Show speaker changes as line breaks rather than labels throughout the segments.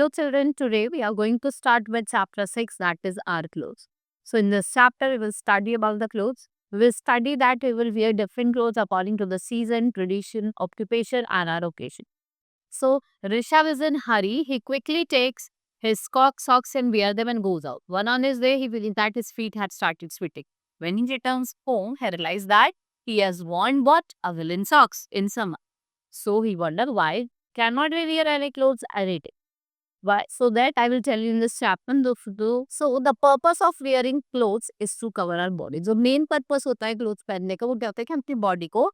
Hello children, today we are going to start with chapter 6, that is our clothes. So in this chapter we will study about the clothes. We will study that we will wear different clothes according to the season, tradition, occupation and our occasion. So Rishabh is in hurry. He quickly takes his socks and wear them and goes out. One on his way, he feels that his feet had started sweating. When he returns home, he realizes that he has worn what? A woolen socks in summer. So he wondered why cannot we wear any clothes any day? Why? So that I will tell you in this chapter. So the purpose of wearing clothes is to cover our body. जो main purpose होता है clothes पहनने का वो क्या होता है कि हम अपनी body को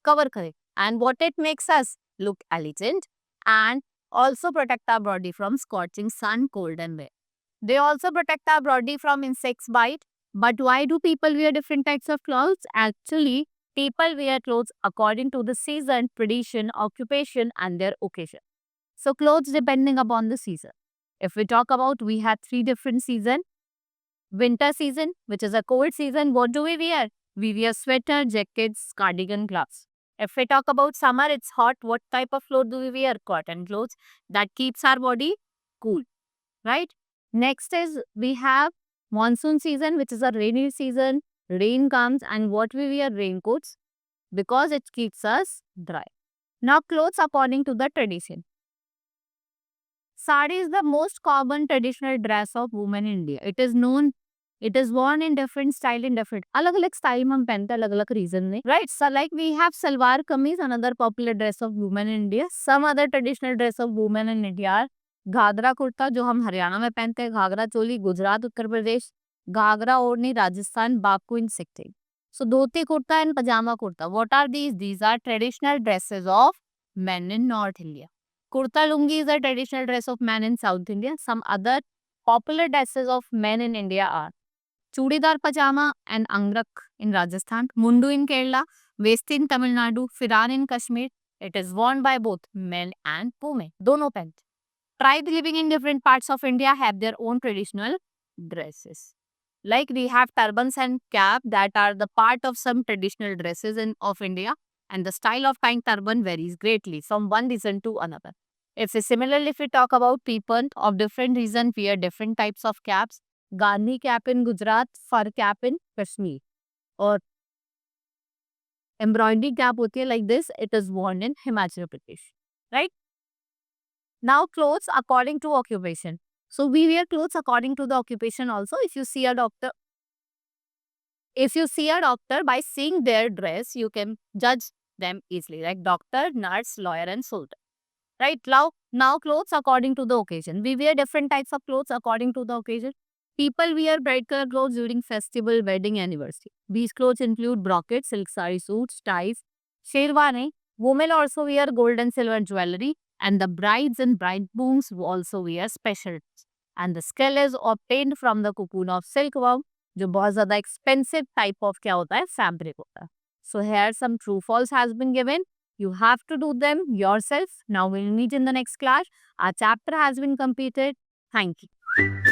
cover करें. And what it makes us look elegant and also protect our body from scorching sun, cold and wear. They also protect our body from insects bite. But why do people wear different types of clothes? Actually, people wear clothes according to the season, tradition, occupation and their occasion. So clothes depending upon the season. If we talk about, we have 3 different seasons. Winter season, which is a cold season, what do we wear? We wear sweater, jackets, cardigan, gloves. If we talk about summer, it's hot. What type of clothes do we wear? Cotton clothes that keeps our body cool, right? Next is we have monsoon season, which is a rainy season. Rain comes and what we wear? Raincoats because it keeps us dry. Now clothes according to the tradition. Sari is the most common traditional dress of women in India. It is worn in different style in different. अलग-अलग style में हम पहनते हैं अलग-अलग reason में. Right? So like we have salwar kameez, another popular dress of women in India. Some other traditional dress of women in India are Ghaghara kurta जो हम हरियाणा में पहनते हैं, घाघरा चोली गुजरात उत्तर प्रदेश, घाघरा ओढ़नी Rajasthan, Baku in Sikkim. So dhoti kurta and pajama kurta. What are these? These are traditional dresses of men in North India. Kurta lungi is a traditional dress of men in South India. Some other popular dresses of men in India are Chudidar pajama and Angrak in Rajasthan, Mundu in Kerala, Vesti in Tamil Nadu, Firan in Kashmir. It is worn by both men and women. Dono pehnt. Tribes living in different parts of India have their own traditional dresses. Like we have turbans and cap that are the part of some traditional dresses of India, and the style of tying turban varies greatly from one region to another. If we talk about people of different regions wear different types of caps. Gandhi cap in Gujarat, fur cap in Kashmir. Or embroidery cap होती है like this, it is worn in Himachal Pradesh. Right? Now clothes according to occupation. So we wear clothes according to the occupation also. If you see a doctor by seeing their dress, you can judge them easily. Like doctor, nurse, lawyer and soldier. Right? Now clothes according to the occasion. We wear different types of clothes according to the occasion. People wear bright color clothes during festival, wedding, anniversary. These clothes include brocades, silk sari suits, ties, sherwani. Women also wear gold and silver jewelry, and the brides and bridegrooms also wear special. And the skull is obtained from the cocoon of silkworm, जो बहुत ज़्यादा expensive type of क्या होता है fabric होता है. So here some true false has been given. You have to do them yourself. Now we'll meet in the next class. Our chapter has been completed. Thank you.